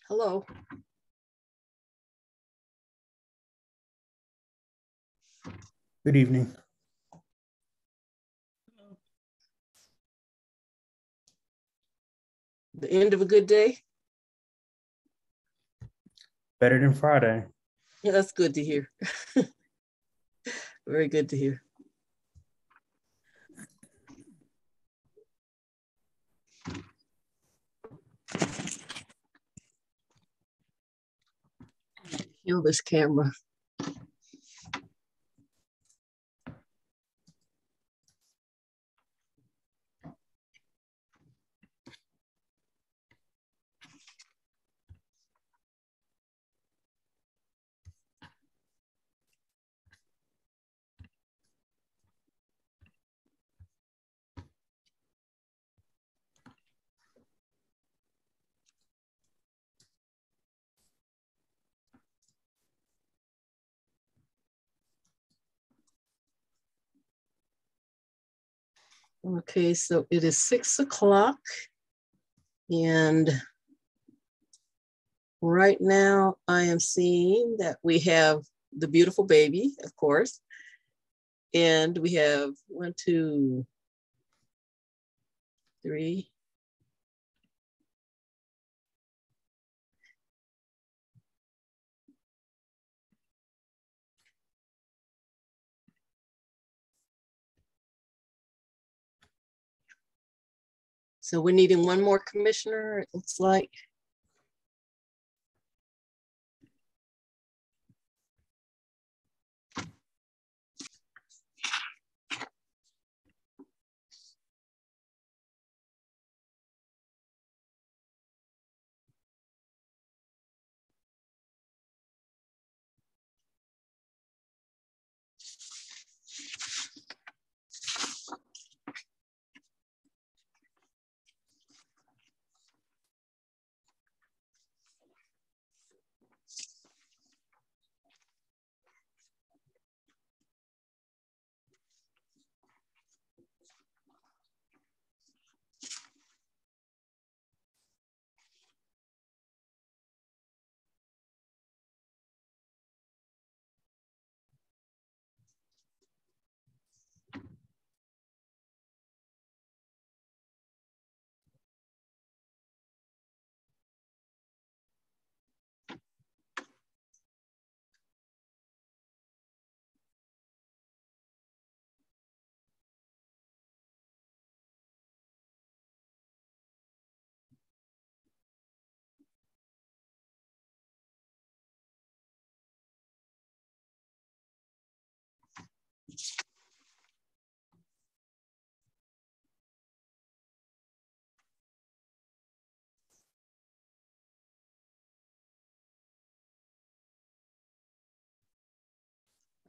Hello. Good evening. The end of a good day? Better than Friday. Yeah, that's good to hear. Very good to hear. Heal this camera. Okay, so it is 6 o'clock and right now I am seeing that we have the beautiful baby, of course, and we have 1, 2, 3. So we're needing one more commissioner, it looks like.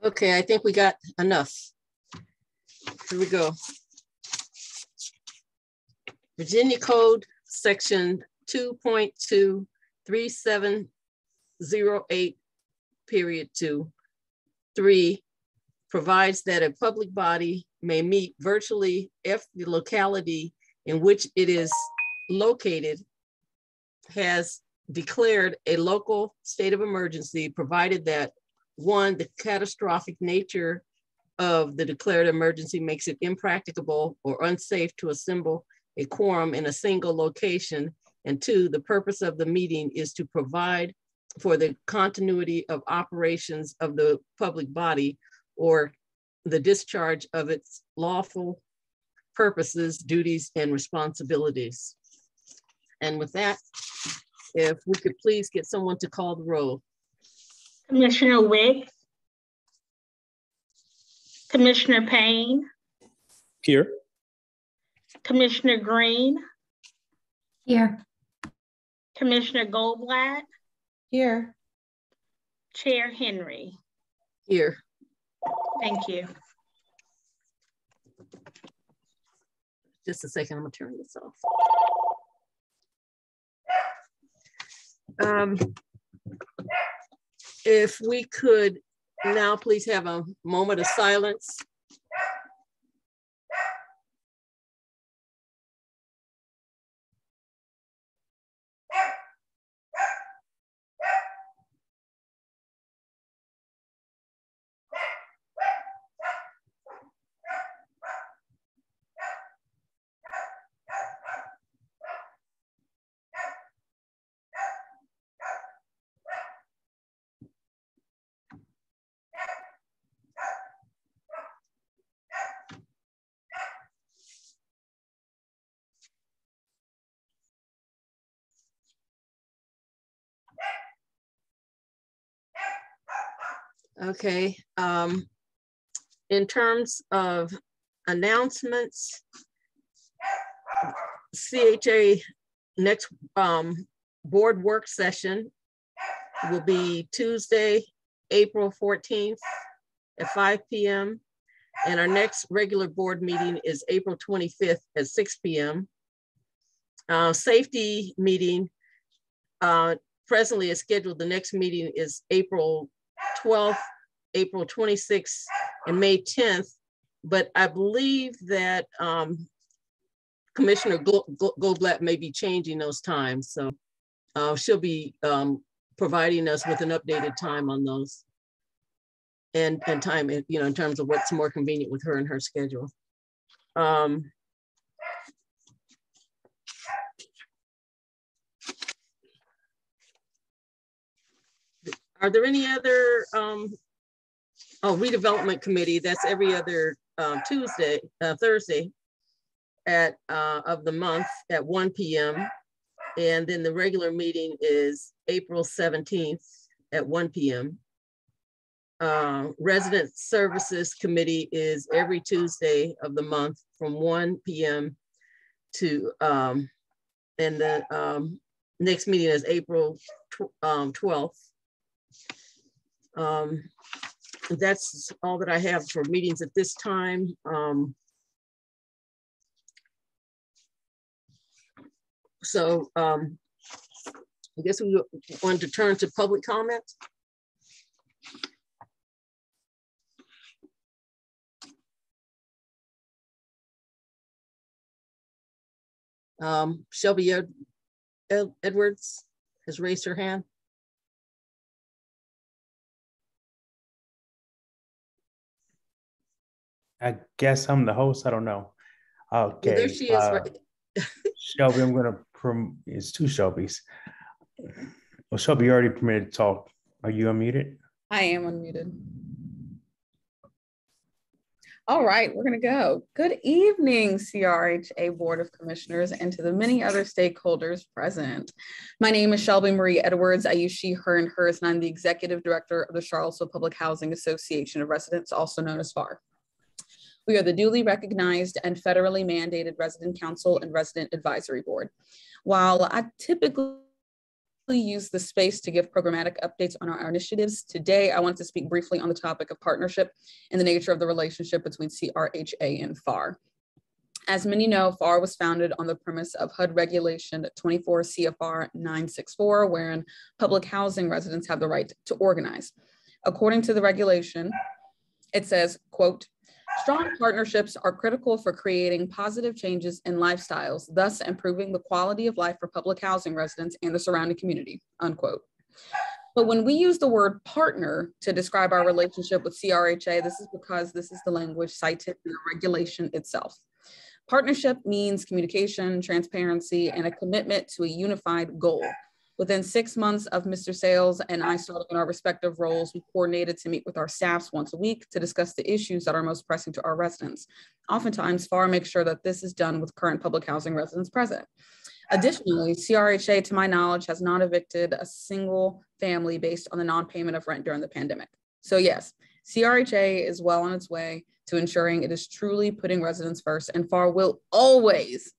Okay, I think we got enough. Here we go. Virginia Code Section 2.23708, period 2, 3 provides that a public body may meet virtually if the locality in which it is located has declared a local state of emergency, provided that 1, the catastrophic nature of the declared emergency makes it impracticable or unsafe to assemble a quorum in a single location, and 2, the purpose of the meeting is to provide for the continuity of operations of the public body or the discharge of its lawful purposes, duties, and responsibilities. And with that, if we could please get someone to call the roll. Commissioner Wicks. Commissioner Payne. Here. Commissioner Green. Here. Commissioner Goldblatt. Here. Chair Henry. Here. Thank you. Just a second, I'm gonna turn this off. If we could now please have a moment of silence. Okay. In terms of announcements, CHA next board work session will be Tuesday, April 14th at 5 p.m. And our next regular board meeting is April 25th at 6 p.m. Safety meeting presently is scheduled. The next meeting is April 12th, April 26th, and May 10th. But I believe that Commissioner Goldblatt may be changing those times. So she'll be providing us with an updated time on those. And time, you know, in terms of what's more convenient with her and her schedule. Are there any other, redevelopment committee, that's every other Thursday at of the month at 1 p.m. And then the regular meeting is April 17th at 1 p.m. Resident Services Committee is every Tuesday of the month from 1 p.m. to, and the next meeting is April 12th. That's all that I have for meetings at this time. I guess we want to turn to public comment. Shelby Edwards has raised her hand. I guess I'm the host. I don't know. Okay. Well, there she is. Right. Shelby, I'm going to, it's two Shelbys. Well, Shelby, you're already permitted to talk. Are you unmuted? I am unmuted. All right, we're going to go. Good evening, CRHA Board of Commissioners, and to the many other stakeholders present. My name is Shelby Marie Edwards. I use she, her, and hers, and I'm the Executive Director of the Charlottesville Public Housing Association of Residents, also known as FAR. We are the duly recognized and federally mandated Resident Council and Resident Advisory Board. While I typically use the space to give programmatic updates on our initiatives, today I want to speak briefly on the topic of partnership and the nature of the relationship between CRHA and FAR. As many know, FAR was founded on the premise of HUD Regulation 24 CFR 964, wherein public housing residents have the right to organize. According to the regulation, it says, quote, "Strong partnerships are critical for creating positive changes in lifestyles, thus improving the quality of life for public housing residents and the surrounding community," unquote. But when we use the word partner to describe our relationship with CRHA, this is because this is the language cited in the regulation itself. Partnership means communication, transparency, and a commitment to a unified goal. Within 6 months of Mr. Sales and I starting in our respective roles, we coordinated to meet with our staffs once a week to discuss the issues that are most pressing to our residents. Oftentimes, FAR makes sure that this is done with current public housing residents present. Additionally, CRHA, to my knowledge, has not evicted a single family based on the non-payment of rent during the pandemic. So yes, CRHA is well on its way to ensuring it is truly putting residents first, and FAR will always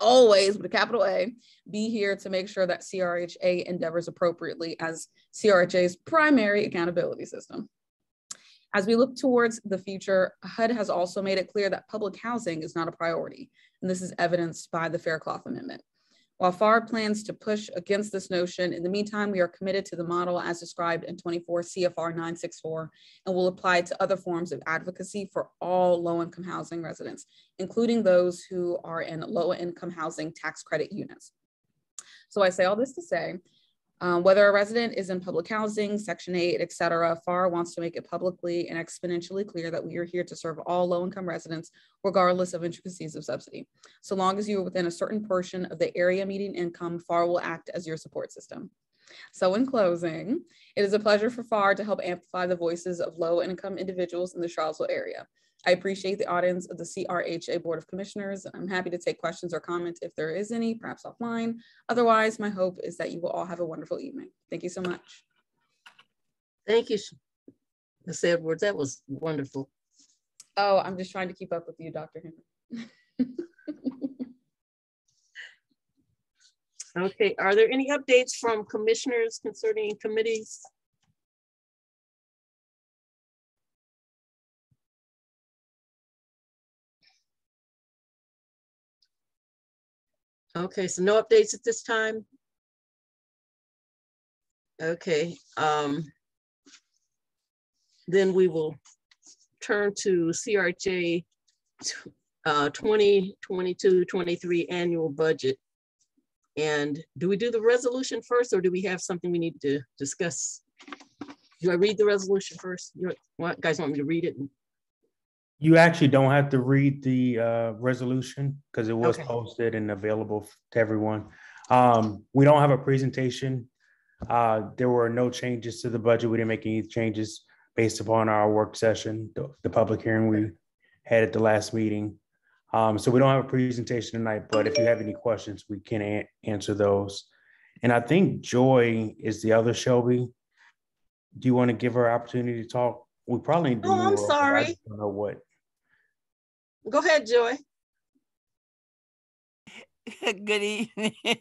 with a capital A, be here to make sure that CRHA endeavors appropriately as CRHA's primary accountability system. As we look towards the future, HUD has also made it clear that public housing is not a priority, and this is evidenced by the Fairclough Amendment. While FAR plans to push against this notion, in the meantime, we are committed to the model as described in 24 CFR 964 and will apply to other forms of advocacy for all low-income housing residents, including those who are in low-income housing tax credit units. So I say all this to say, whether a resident is in public housing, Section 8, et cetera, FAR wants to make it publicly and exponentially clear that we are here to serve all low-income residents, regardless of intricacies of subsidy. So long as you are within a certain portion of the area median income, FAR will act as your support system. So in closing, it is a pleasure for FAR to help amplify the voices of low-income individuals in the Charlottesville area. I appreciate the audience of the CRHA Board of Commissioners. I'm happy to take questions or comments if there is any, perhaps offline. Otherwise, my hope is that you will all have a wonderful evening. Thank you so much. Thank you. Ms. Edwards, that was wonderful. Oh, I'm just trying to keep up with you, Dr. Henry. Okay, are there any updates from commissioners concerning committees? Okay, so no updates at this time. Okay, then we will turn to CRHA 2022-23 annual budget. And do we do the resolution first, or do we have something we need to discuss? Do I read the resolution first? You guys want me to read it? You actually don't have to read the resolution because it was Okay. posted and available to everyone. We don't have a presentation. There were no changes to the budget. We didn't make any changes based upon our work session, the public hearing we had at the last meeting. So we don't have a presentation tonight, but if you have any questions, we can answer those. And I think Joy is the other Shelby. Do you want to give her opportunity to talk? We probably do. Oh, I'm sorry. I don't know what. Go ahead, Joy. Good evening. I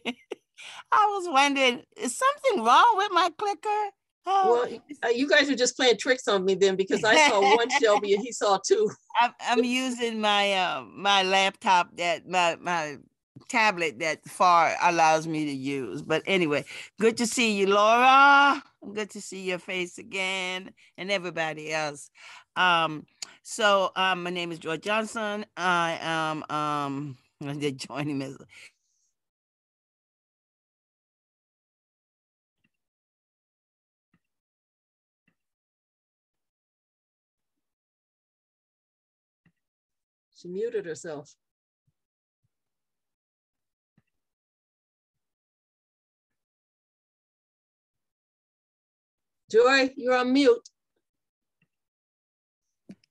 was wondering, is something wrong with my clicker? Well, you guys are just playing tricks on me then, because I saw one Shelby and he saw two. I'm using my my laptop, that my tablet that FAR allows me to use. But anyway, good to see you, Laura. Good to see your face again, and everybody else. So my name is Joy Johnson. I am they're joining me. She muted herself. Joy, you're on mute.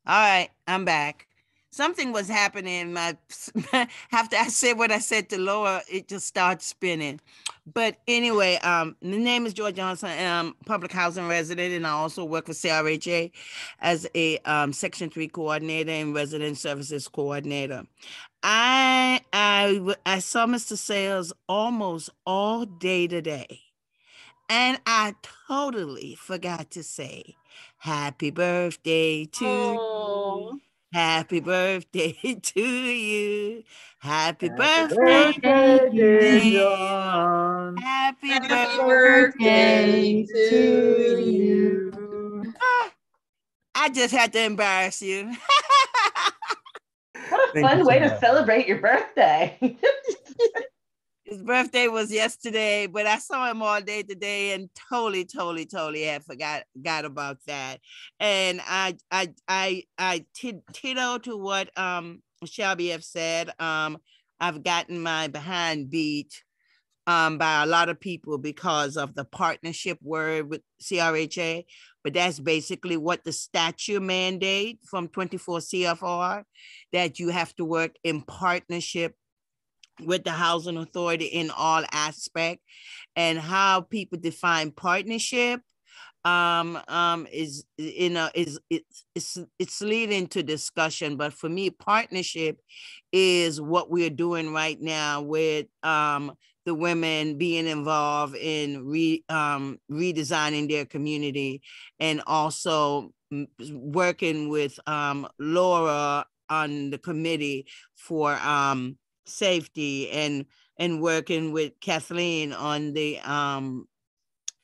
All right, I'm back. Something was happening. After I said what I said to Laura, it just started spinning. But anyway, the name is Joy Johnson, and I'm a public housing resident, and I also work for CRHA as a Section 3 coordinator and resident services coordinator. I saw Mr. Sales almost all day today, and I totally forgot to say happy birthday to you. Happy birthday to you. Happy birthday, dear John. Happy birthday to you. I just had to embarrass you. What a fun way to celebrate your birthday. His birthday was yesterday, but I saw him all day today and totally had forgot about that. And I ditto to what Shelby have said. I've gotten my behind beat by a lot of people because of the partnership word with CRHA, but that's basically what the statute mandate from 24 CFR, that you have to work in partnership with the housing authority in all aspects. And how people define partnership is, you know, it's leading to discussion. But for me, partnership is what we're doing right now with the women being involved in redesigning their community, and also working with Laura on the committee for safety, and working with Kathleen on the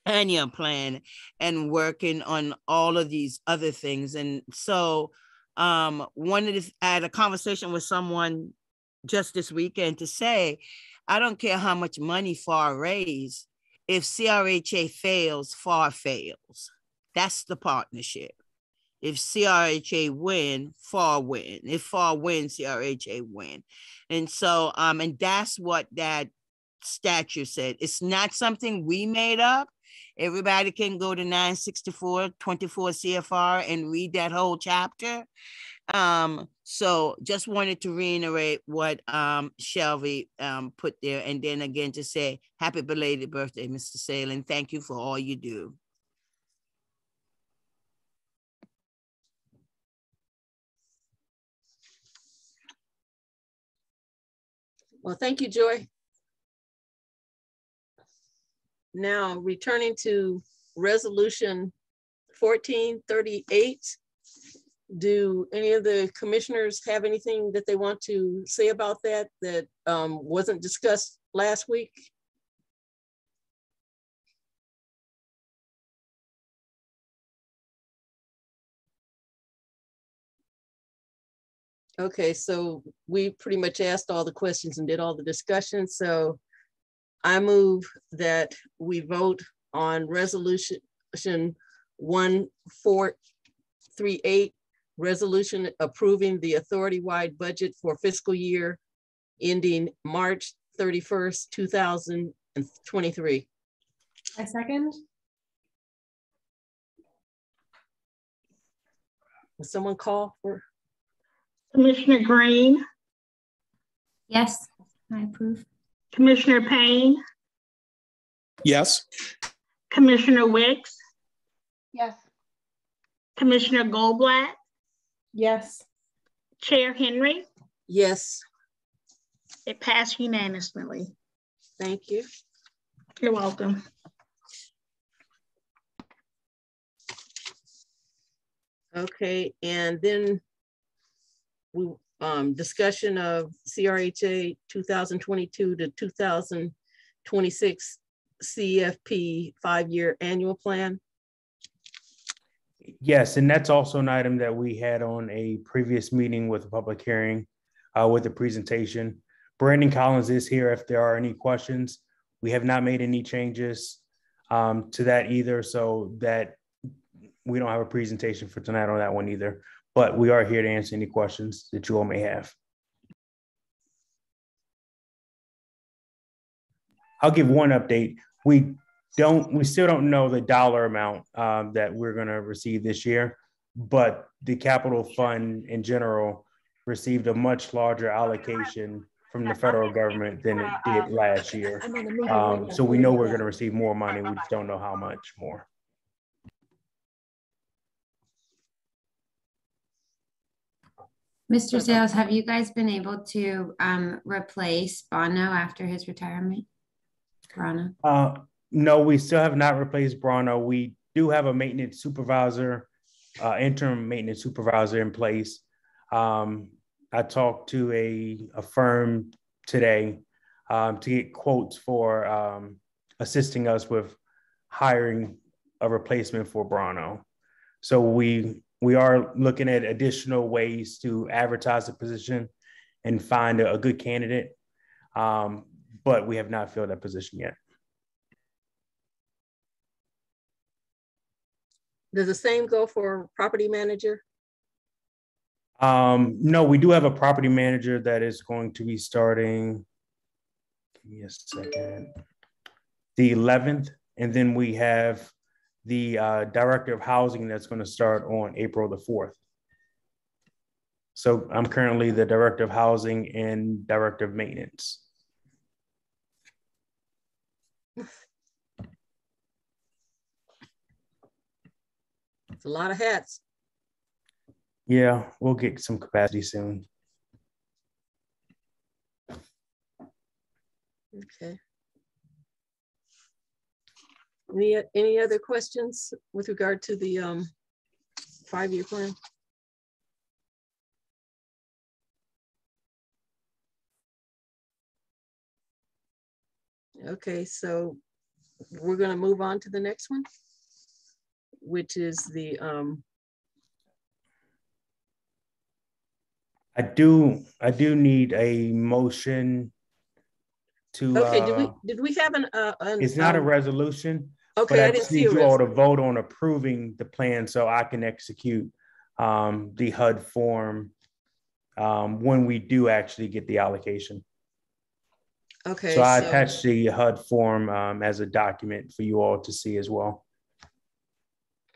annual plan, and working on all of these other things. And so I had a conversation with someone just this weekend to say, I don't care how much money FAR raise, if CRHA fails, FAR fails. That's the partnership. If CRHA win, FAR win. If FAR wins, CRHA win. And so, and that's what that statute said. It's not something we made up. Everybody can go to 964, 24 CFR and read that whole chapter. So just wanted to reiterate what Shelby put there. And then again to say, happy belated birthday, Mr. Sale, and thank you for all you do. Well, thank you, Joy. Now, returning to resolution 1438. Do any of the commissioners have anything that they want to say about that wasn't discussed last week? Okay, so we pretty much asked all the questions and did all the discussion. So I move that we vote on resolution 1438, resolution approving the authority-wide budget for fiscal year ending March 31st, 2023. I second. Will someone call for? Commissioner Green, Yes, I approve. Commissioner Payne, Yes. Commissioner Wicks, Yes. Commissioner Goldblatt, Yes. Chair Henry. Yes, It passed unanimously. thank you. You're welcome. Okay, and then we discussion of CRHA 2022 to 2026 CFP 5-year annual plan. Yes, and that's also an item that we had on a previous meeting with a public hearing with a presentation. Brandon Collins is here if there are any questions. We have not made any changes to that either, so that we don't have a presentation for tonight on that one either, but we are here to answer any questions that you all may have. I'll give one update. We still don't know the dollar amount that we're going to receive this year, but the capital fund in general received a much larger allocation from the federal government than it did last year. So we know we're going to receive more money. We just don't know how much more. Mr. Sales, have you guys been able to replace Bono after his retirement? Brano? No, we still have not replaced Brano. We do have a maintenance supervisor, interim maintenance supervisor in place. I talked to a firm today to get quotes for assisting us with hiring a replacement for Brano. So we are looking at additional ways to advertise the position and find a good candidate, but we have not filled that position yet. Does the same go for property manager? No, we do have a property manager that is going to be starting, give me a second, the 11th. And then we have the director of housing that's going to start on April the 4th. So I'm currently the director of housing and director of maintenance. It's a lot of hats. Yeah, we'll get some capacity soon. Okay. Any other questions with regard to the 5-year plan? Okay, so we're going to move on to the next one, which is the I do need a motion to. Okay, did we have an it's not a resolution. Okay, but I didn't see need a you all to vote on approving the plan so I can execute the HUD form when we do actually get the allocation. Okay. So I attached the HUD form as a document for you all to see as well.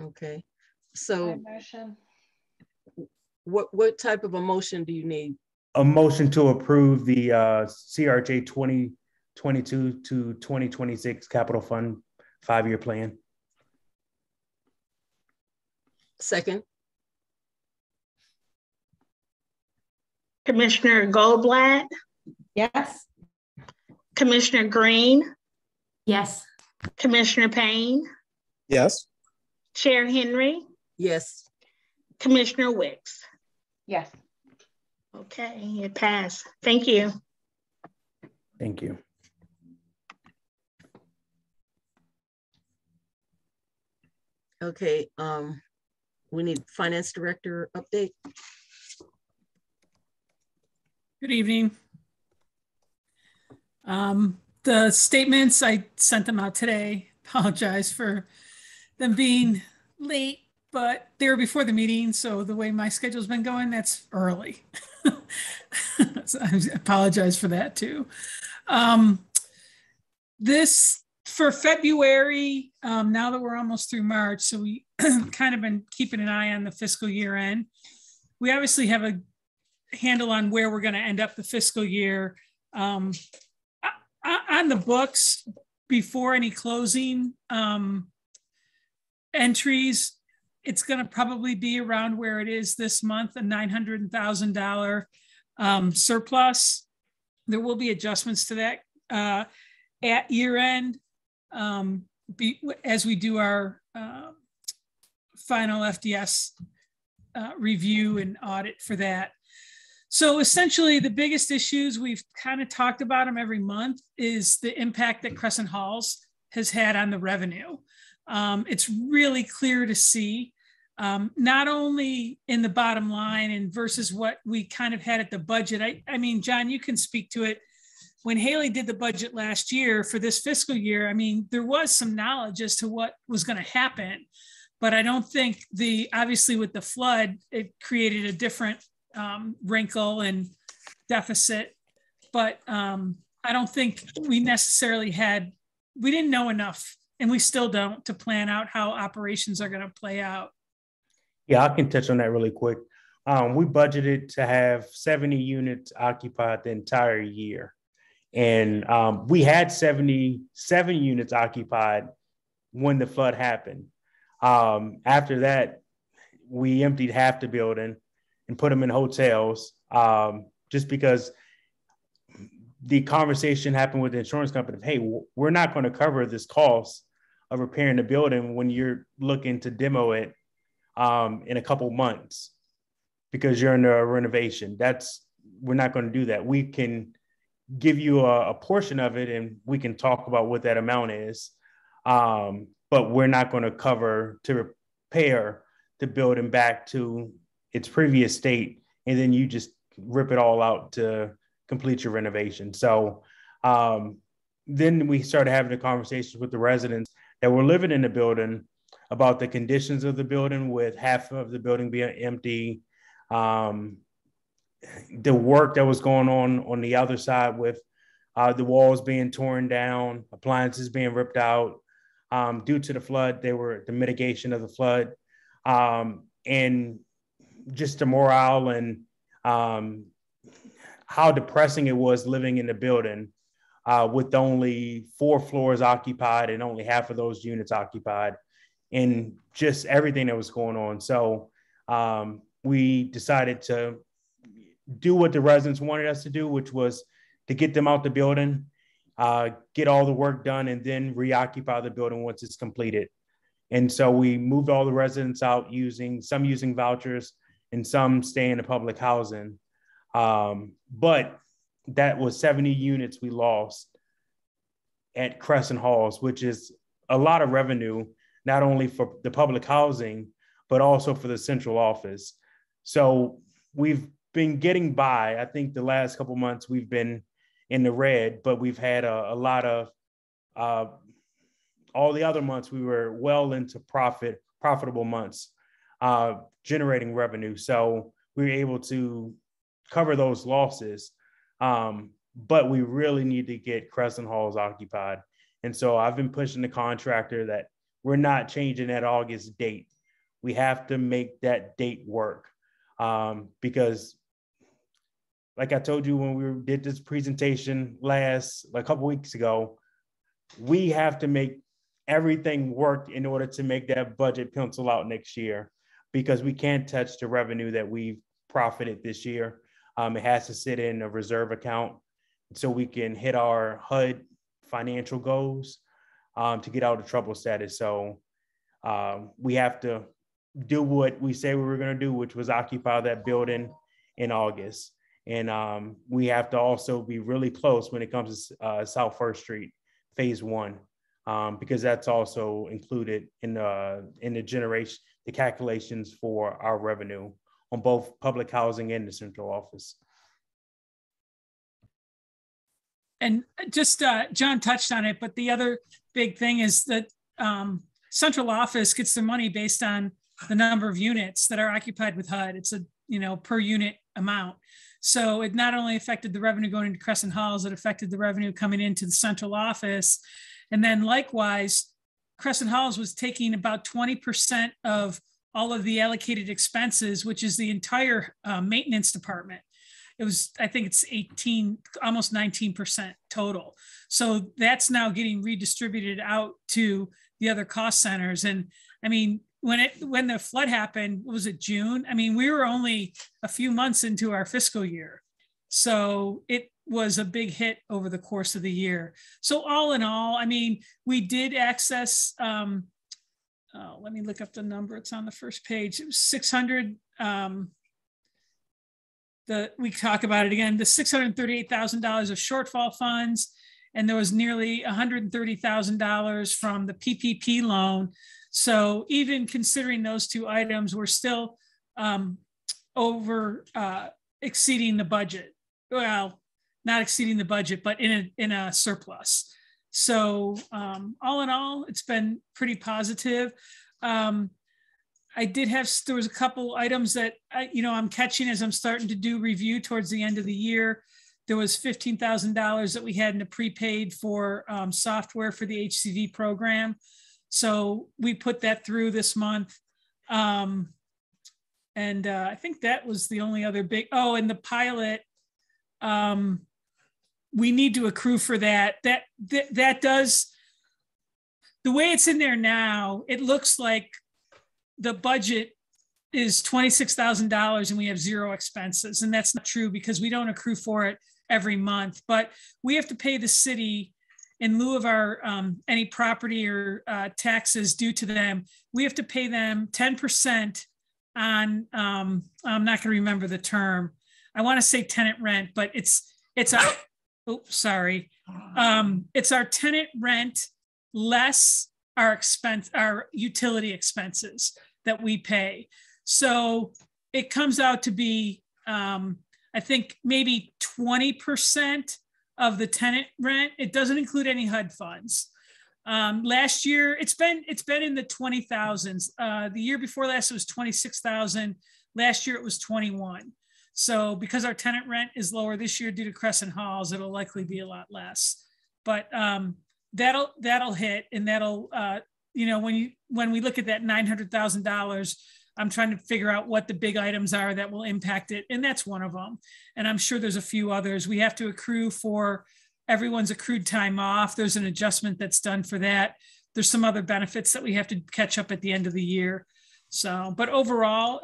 Okay. So Motion. what type of a motion do you need? A motion to approve the CRHA 2022 to 2026 Capital Fund 5-year plan. Second. Commissioner Goldblatt, Yes. Commissioner Green, Yes. Commissioner Payne, Yes. Chair Henry, Yes. Commissioner Wicks. Yes. Okay, it passed. Thank you. Thank you. Okay, we need finance director update. Good evening. The statements, I sent them out today. Apologize for them being late, but they were before the meeting. So the way my schedule's been going, that's early. So I apologize for that too. This for February, now that we're almost through March, so we kind of been keeping an eye on the fiscal year end. We obviously have a handle on where we're going to end up the fiscal year. On the books, before any closing entries, it's going to probably be around where it is this month, a $900,000 surplus. There will be adjustments to that at year end as we do our final FDS review and audit for that. So essentially the biggest issues, we've kind of talked about them every month, is the impact that Crescent Halls has had on the revenue. It's really clear to see, not only in the bottom line and versus what we kind of had at the budget. I mean, John, you can speak to it. When Haley did the budget last year for this fiscal year, I mean, there was some knowledge as to what was going to happen, but I don't think obviously with the flood, it created a different wrinkle and deficit, but I don't think we necessarily we didn't know enough, and we still don't, to plan out how operations are going to play out. Yeah, I can touch on that really quick. We budgeted to have 70 units occupied the entire year. And we had 77 units occupied when the flood happened. After that, we emptied half the building and put them in hotels, just because the conversation happened with the insurance company of, hey, we're not going to cover this cost of repairing the building when you're looking to demo it in a couple months because you're in a renovation. We're not going to do that. We can give you a portion of it and we can talk about what that amount is, but we're not going to cover to repair the building back to its previous state, and then you just rip it all out to complete your renovation. So then we started having a conversation with the residents that were living in the building about the conditions of the building, with half of the building being empty, the work that was going on the other side with the walls being torn down, appliances being ripped out due to the flood. They were the mitigation of the flood, and just the morale and how depressing it was living in the building with only 4 floors occupied and only half of those units occupied, and just everything that was going on. So we decided to do what the residents wanted us to do, which was to get them out the building, get all the work done, and then reoccupy the building once it's completed. And so we moved all the residents out using vouchers and some stay in the public housing. But that was 70 units we lost at Crescent Halls, which is a lot of revenue, not only for the public housing, but also for the central office. So we've been getting by. I think the last couple of months we've been in the red, but we've had a lot of, all the other months we were well into profitable months, generating revenue. So we were able to cover those losses, but we really need to get Crescent Halls occupied. And so I've been pushing the contractor that we're not changing that August date. We have to make that date work, because like I told you when we did this presentation a couple weeks ago, we have to make everything work in order to make that budget pencil out next year, because we can't touch the revenue that we've profited this year. It has to sit in a reserve account, so we can hit our HUD financial goals to get out of trouble status. So we have to do what we say we were going to do, which was occupy that building in August. And we have to also be really close when it comes to South First Street, phase 1, because that's also included in the calculations for our revenue on both public housing and the central office. And just John touched on it, but the other big thing is that central office gets the money based on the number of units that are occupied with HUD. It's a per unit amount. So it not only affected the revenue going into Crescent Halls, it affected the revenue coming into the central office. And then likewise, Crescent Halls was taking about 20% of all of the allocated expenses, which is the entire maintenance department. It was, I think it's 18, almost 19% total. So that's now getting redistributed out to the other cost centers. And I mean, when the flood happened, was it June? I mean, we were only a few months into our fiscal year. So it was a big hit over the course of the year. So all in all, I mean, we did access, let me look up the number. It's on the first page. It was 600, we talk about it again, the $638,000 of shortfall funds, and there was nearly $130,000 from the PPP loan. So even considering those two items, we're still exceeding the budget. Well, not exceeding the budget, but in a surplus. So all in all, it's been pretty positive. There was a couple items that I'm catching as I'm starting to do review towards the end of the year. There was $15,000 that we had in a prepaid for software for the HCV program. So we put that through this month. I think that was the only other big, and the pilot, we need to accrue for that. That does, the way it's in there now, it looks like the budget is $26,000 and we have zero expenses. And that's not true because we don't accrue for it every month, but we have to pay the city in lieu of our any property or taxes due to them. We have to pay them 10% on, I'm not going to remember the term. I want to say tenant rent, but it's our, it's our tenant rent less our utility expenses that we pay. So it comes out to be, I think maybe 20% of the tenant rent. It doesn't include any HUD funds. Last year, it's been in the 20,000s. The year before last, it was 26,000. Last year, it was 21. So because our tenant rent is lower this year due to Crescent Halls, it'll likely be a lot less. But that'll hit, and that'll when we look at that $900,000, I'm trying to figure out what the big items are that will impact it. And that's one of them. And I'm sure there's a few others. We have to accrue for everyone's accrued time off. There's an adjustment that's done for that. There's some other benefits that we have to catch up at the end of the year. So, but overall,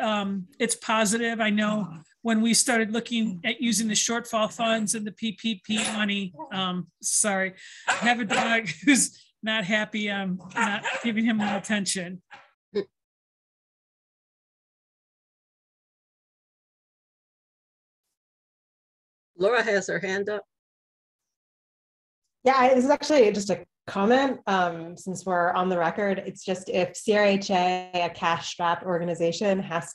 it's positive. I know when we started looking at using the shortfall funds and the PPP money, I have a dog who's not happy. I'm not giving him more attention. Laura has her hand up. Yeah, this is actually just a comment. Since we're on the record, it's just if CRHA, a cash-strapped organization, has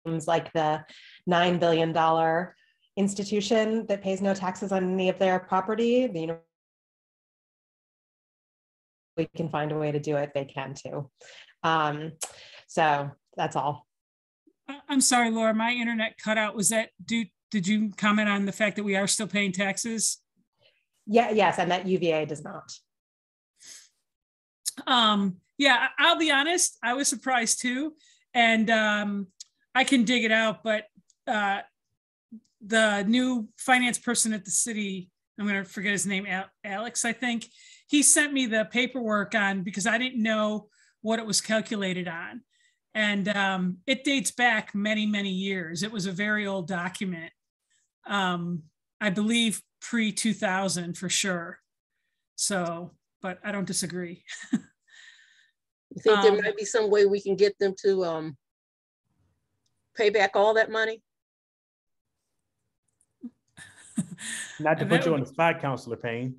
to, like the $9 billion institution that pays no taxes on any of their property, we can find a way to do it. They can too. So that's all. I'm sorry, Laura, my internet cut out. Was that did you comment on the fact that we are still paying taxes? Yeah, yes, and that UVA does not. Yeah, I'll be honest, I was surprised too. And I can dig it out, but the new finance person at the city, I'm going to forget his name, Alex, I think, he sent me the paperwork on, because I didn't know what it was calculated on. And it dates back many, many years. It was a very old document. I believe pre-2000 for sure. So, but I don't disagree. You think there might be some way we can get them to pay back all that money? Not to put you on the spot, Councilor Payne.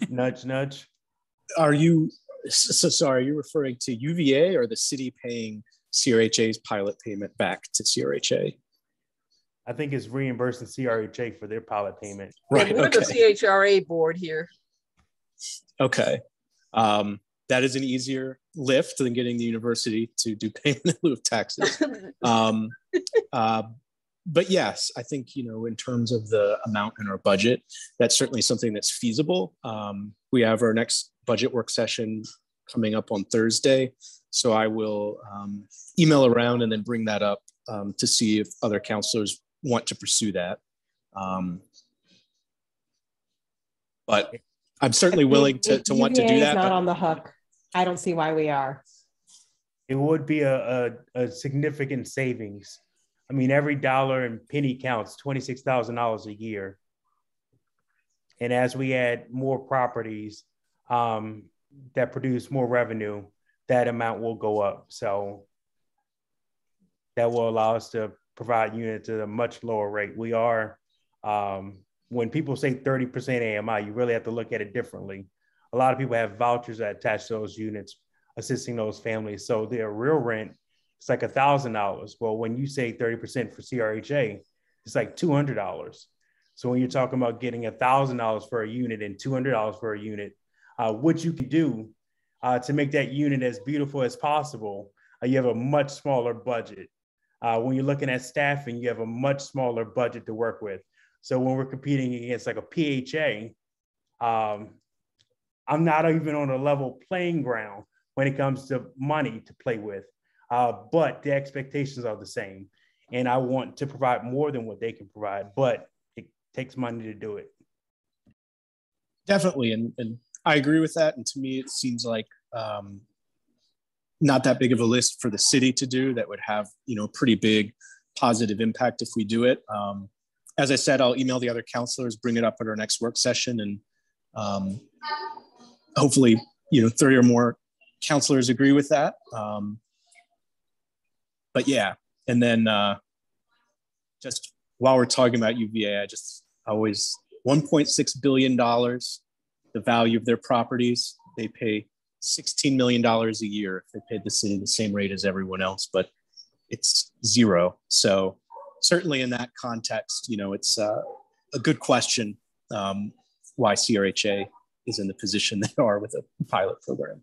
Nudge, nudge. Are you referring to UVA or the city paying CRHA's pilot payment back to CRHA? I think it's reimbursing CRHA for their pilot payment. Right. We're Okay. the CHRA board here. Okay. That is an easier lift than getting the university to do payment in lieu of taxes. But yes, I think, in terms of the amount in our budget, that's certainly something that's feasible. We have our next budget work session coming up on Thursday. So I will email around and then bring that up to see if other counselors want to pursue that. But I'm certainly willing to want to do UVA that. is not but on the hook. I don't see why we are. It would be a significant savings. I mean, every dollar and penny counts, $26,000 a year. And as we add more properties that produce more revenue, that amount will go up. So that will allow us to provide units at a much lower rate. We are, when people say 30% AMI, you really have to look at it differently. A lot of people have vouchers that attach to those units, assisting those families. So their real rent, it's like $1,000. Well, when you say 30% for CRHA, it's like $200. So when you're talking about getting $1,000 for a unit and $200 for a unit, what you can do to make that unit as beautiful as possible, you have a much smaller budget. When you're looking at staffing, you have a much smaller budget to work with. So when we're competing against like a PHA, I'm not even on a level playing ground when it comes to money to play with. But the expectations are the same. And I want to provide more than what they can provide, but it takes money to do it. Definitely. And I agree with that. And to me, it seems like not that big of a list for the city to do that would have, pretty big positive impact if we do it. As I said, I'll email the other counselors, bring it up at our next work session, and hopefully, 30 or more counselors agree with that. But yeah, and then just while we're talking about UVA, always $1.6 billion, the value of their properties. They pay $16 million a year if they paid the city the same rate as everyone else, but it's zero. So certainly in that context, it's a good question why CRHA is in the position they are with a pilot program.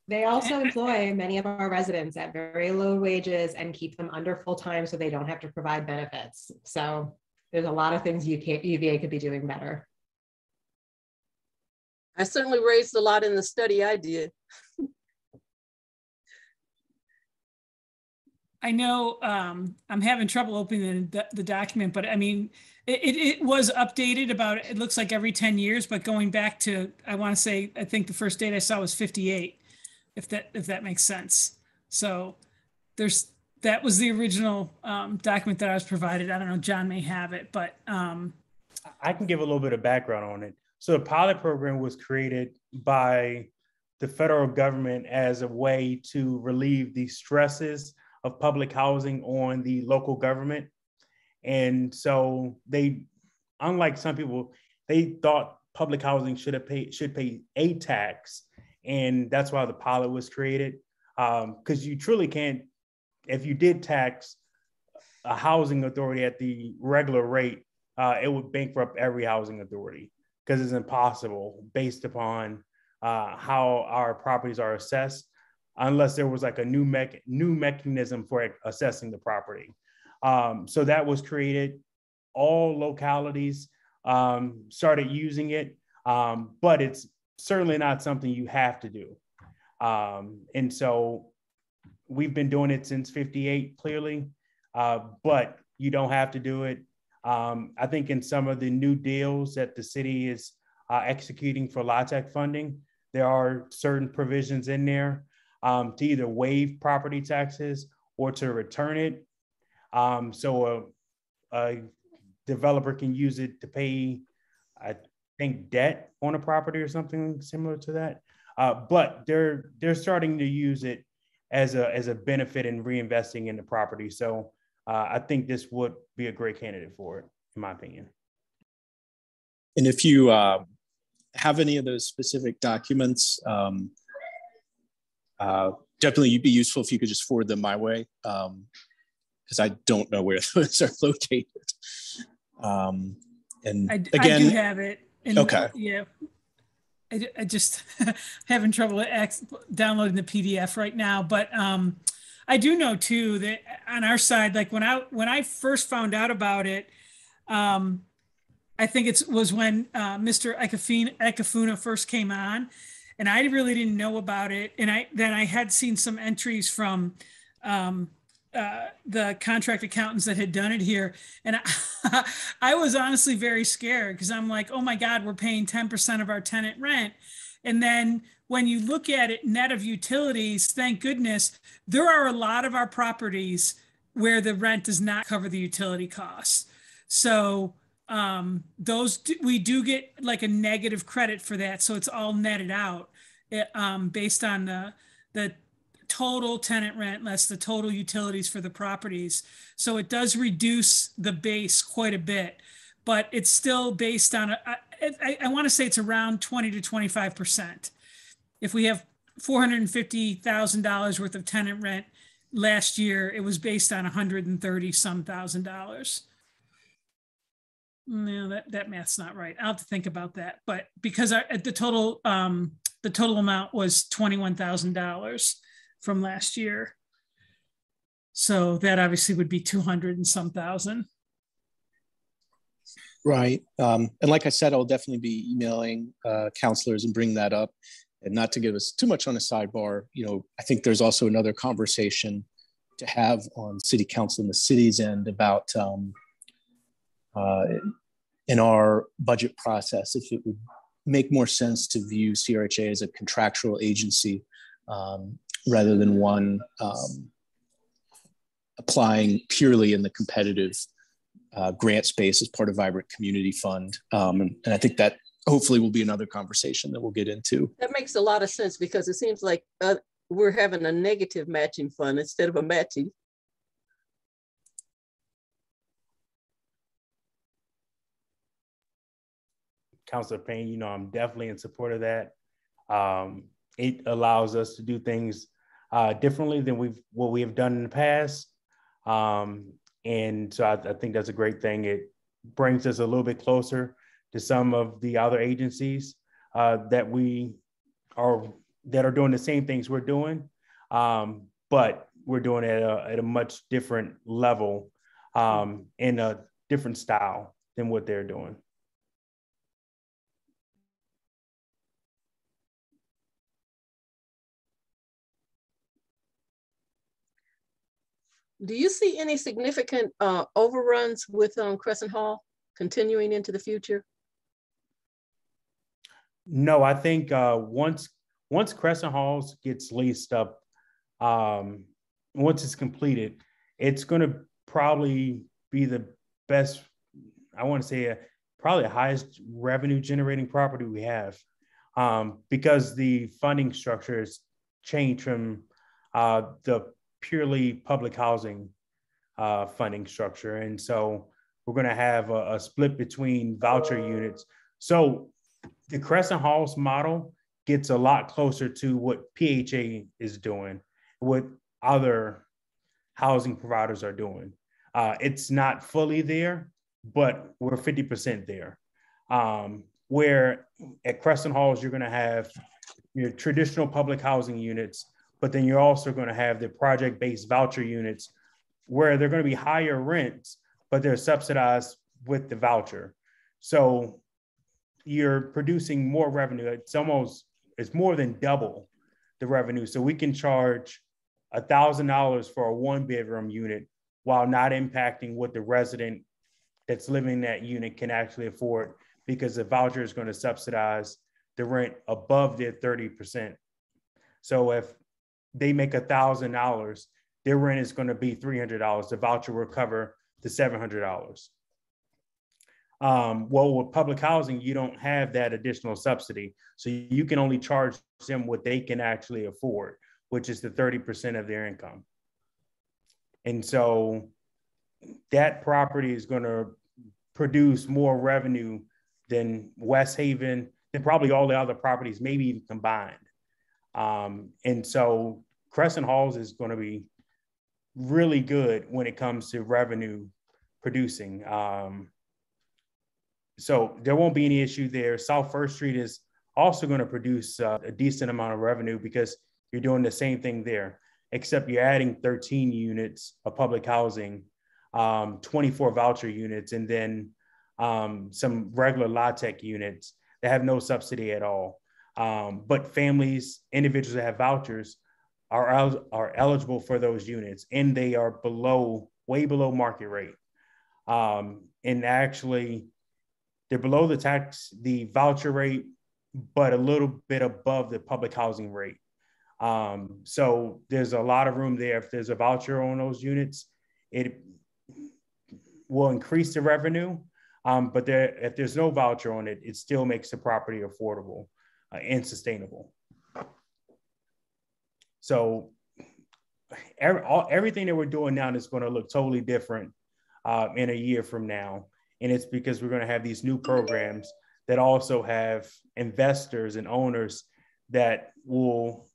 They also employ many of our residents at very low wages and keep them under full-time so they don't have to provide benefits. So there's a lot of things UVA could be doing better. I certainly raised a lot in the study I did. I know I'm having trouble opening the document, but I mean, it was updated about, it looks like every 10 years, but going back to, I want to say, I think the first date I saw was 58, if that makes sense. So that was the original document that I was provided. I don't know, John may have it, but. I can give a little bit of background on it. So the pilot program was created by the federal government as a way to relieve the stresses of public housing on the local government. And so they, unlike some people, they thought public housing should pay a tax. And that's why the pilot was created. Because you truly can't, if you did tax a housing authority at the regular rate, it would bankrupt every housing authority, because it's impossible based upon how our properties are assessed, unless there was like a new mechanism for assessing the property. So that was created. All localities started using it, but it's certainly not something you have to do. And so we've been doing it since 58, clearly, but you don't have to do it. I think in some of the new deals that the city is executing for LATEC funding, there are certain provisions in there to either waive property taxes or to return it. So the developer can use it to pay, I think, debt on a property or something similar to that. But they're starting to use it as a benefit in reinvesting in the property. So I think this would be a great candidate for it, in my opinion. And if you have any of those specific documents, definitely you'd be useful if you could just forward them my way, because I don't know where those are located. And again, I do have it. And okay. Yeah. I just having trouble downloading the PDF right now, but I do know too that on our side, like when I first found out about it, I think it was when Mr. Ekafuna first came on, and I really didn't know about it. And then I had seen some entries from the contract accountants that had done it here. And I was honestly very scared because I'm like, oh my God, we're paying 10% of our tenant rent. And then when you look at it net of utilities, thank goodness, there are a lot of our properties where the rent does not cover the utility costs. So we do get like a negative credit for that. So it's all netted out based on the total tenant rent less the total utilities for the properties. So it does reduce the base quite a bit, but it's still based on, I want to say it's around 20 to 25%. If we have $450,000 worth of tenant rent last year, it was based on $130-some thousand. No, that math's not right. I'll have to think about that. But because the total amount was $21,000 from last year. So that obviously would be 200 and some thousand. Right. And like I said, I'll definitely be emailing counselors and bring that up. And not to give us too much on a sidebar, I think there's also another conversation to have on city council and the city's end about in our budget process, if it would make more sense to view CRHA as a contractual agency rather than one applying purely in the competitive grant space as part of Vibrant Community Fund. And I think that hopefully will be another conversation that we'll get into. That makes a lot of sense because it seems like we're having a negative matching fund instead of a matching. Councilor Payne, I'm definitely in support of that. It allows us to do things differently than what we have done in the past. And so I think that's a great thing. It brings us a little bit closer to some of the other agencies that are doing the same things we're doing, but we're doing it at a much different level in a different style than what they're doing. Do you see any significant overruns with Crescent Hall continuing into the future? No, I think once Crescent Halls gets leased up, once it's completed, it's going to probably be the best, I want to say probably the highest revenue generating property we have because the funding structure has changed from the purely public housing funding structure. And so we're going to have a split between voucher units. So the Crescent Halls model gets a lot closer to what PHA is doing, what other housing providers are doing. It's not fully there, but we're 50% there. Where at Crescent Halls, you're going to have your traditional public housing units, but then you're also going to have the project-based voucher units where they're going to be higher rents, but they're subsidized with the voucher. So you're producing more revenue. It's more than double the revenue. So we can charge $1,000 for a 1-bedroom unit while not impacting what the resident that's living in that unit can actually afford because the voucher is going to subsidize the rent above their 30%. So if they make $1,000, their rent is going to be $300. The voucher will cover the $700. Well, with public housing, you don't have that additional subsidy. So you can only charge them what they can actually afford, which is the 30% of their income. And so that property is going to produce more revenue than West Haven, than probably all the other properties, maybe even combined. And so Crescent Halls is going to be really good when it comes to revenue producing. So there won't be any issue there. South First Street is also going to produce a decent amount of revenue because you're doing the same thing there, except you're adding 13 units of public housing, 24 voucher units, and then some regular LaTeX units that have no subsidy at all. But families, individuals that have vouchers are eligible for those units, and they are way below market rate. And actually, they're below the voucher rate, but a little bit above the public housing rate. So there's a lot of room there. If there's a voucher on those units, it will increase the revenue. But if there's no voucher on it, it still makes the property affordable and sustainable. So everything that we're doing now is going to look totally different in a year from now. And it's because we're going to have these new programs that also have investors and owners that will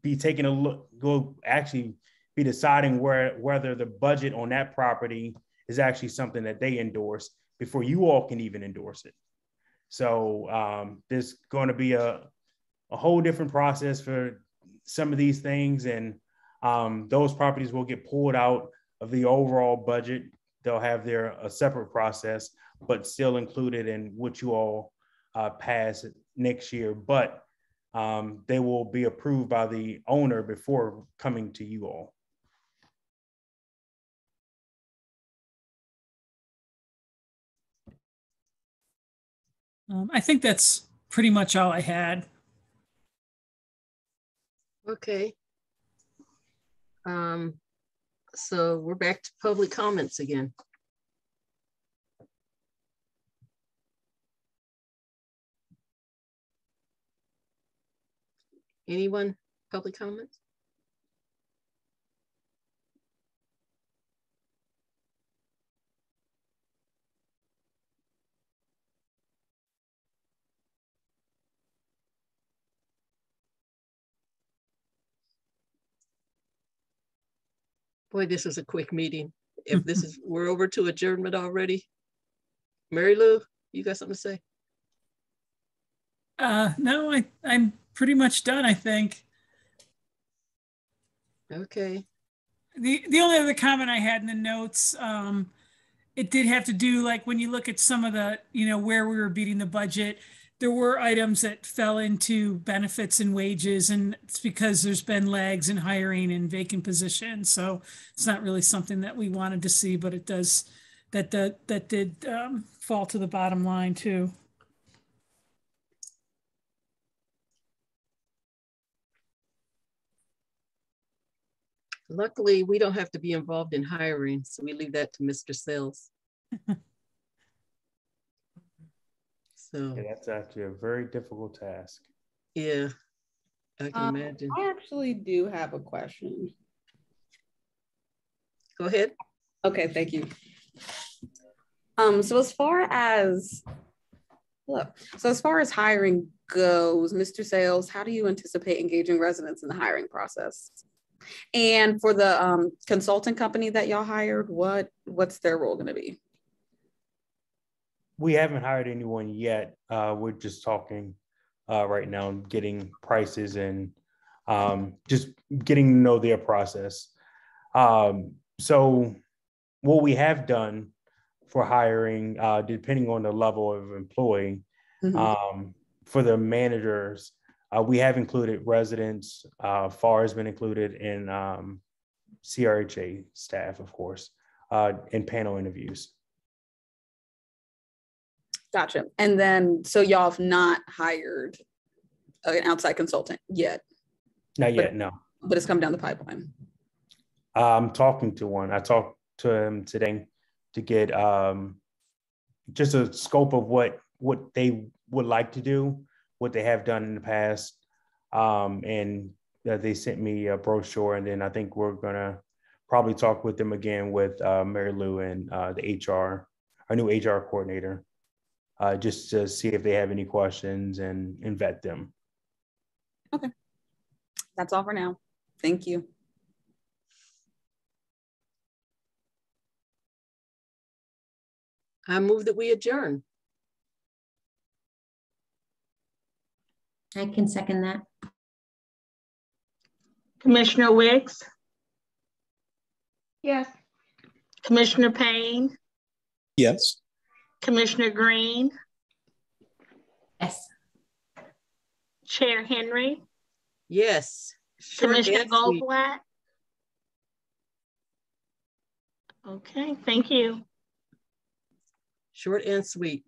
be taking a look, will actually be deciding whether the budget on that property is actually something that they endorse before you all can even endorse it. So there's going to be a whole different process for some of these things, and those properties will get pulled out of the overall budget. They'll have a separate process, but still included in what you all pass next year. But they will be approved by the owner before coming to you all. I think that's pretty much all I had. Okay. So we're back to public comments again. Anyone, public comments? Boy, this was a quick meeting. If this is, we're over to adjournment already. Mary Lou, you got something to say? No, I'm pretty much done, I think. Okay. The only other comment I had in the notes, it did have to do, like, when you look at some of the, where we were beating the budget, there were items that fell into benefits and wages, and it's because there's been lags in hiring and vacant positions. So it's not really something that we wanted to see, but it does, that did fall to the bottom line too. Luckily, we don't have to be involved in hiring, so we leave that to Mr. Sells. So yeah, that's actually a very difficult task. Yeah, I can imagine. I actually do have a question. Go ahead. Okay, thank you. So as far as hiring goes, Mr. Sales, how do you anticipate engaging residents in the hiring process? And for the consulting company that y'all hired, what's their role going to be? We haven't hired anyone yet. We're just talking right now, getting prices and just getting to know their process. So what we have done for hiring, depending on the level of employee, for the managers, we have included residents. FAR has been included in CRHA staff, of course, in panel interviews. Gotcha. And then, so y'all have not hired an outside consultant yet? Not yet, no. But it's come down the pipeline. I'm talking to one. I talked to him today to get just a scope of what they would like to do, what they have done in the past. And they sent me a brochure, and then I think we're gonna probably talk with them again with Mary Lou and our new HR coordinator, just to see if they have any questions and vet them. Okay. That's all for now. Thank you. I move that we adjourn. I can second that. Commissioner Wicks, Yes. Commissioner Payne, Yes. Commissioner Green, Yes. Chair Henry, Yes. Short Commissioner and sweet. Goldblatt. Okay, thank you. Short and sweet.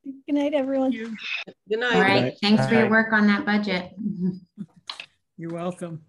Good night, everyone. Good night. All right. Thanks for your Bye. work on that budget. You're welcome.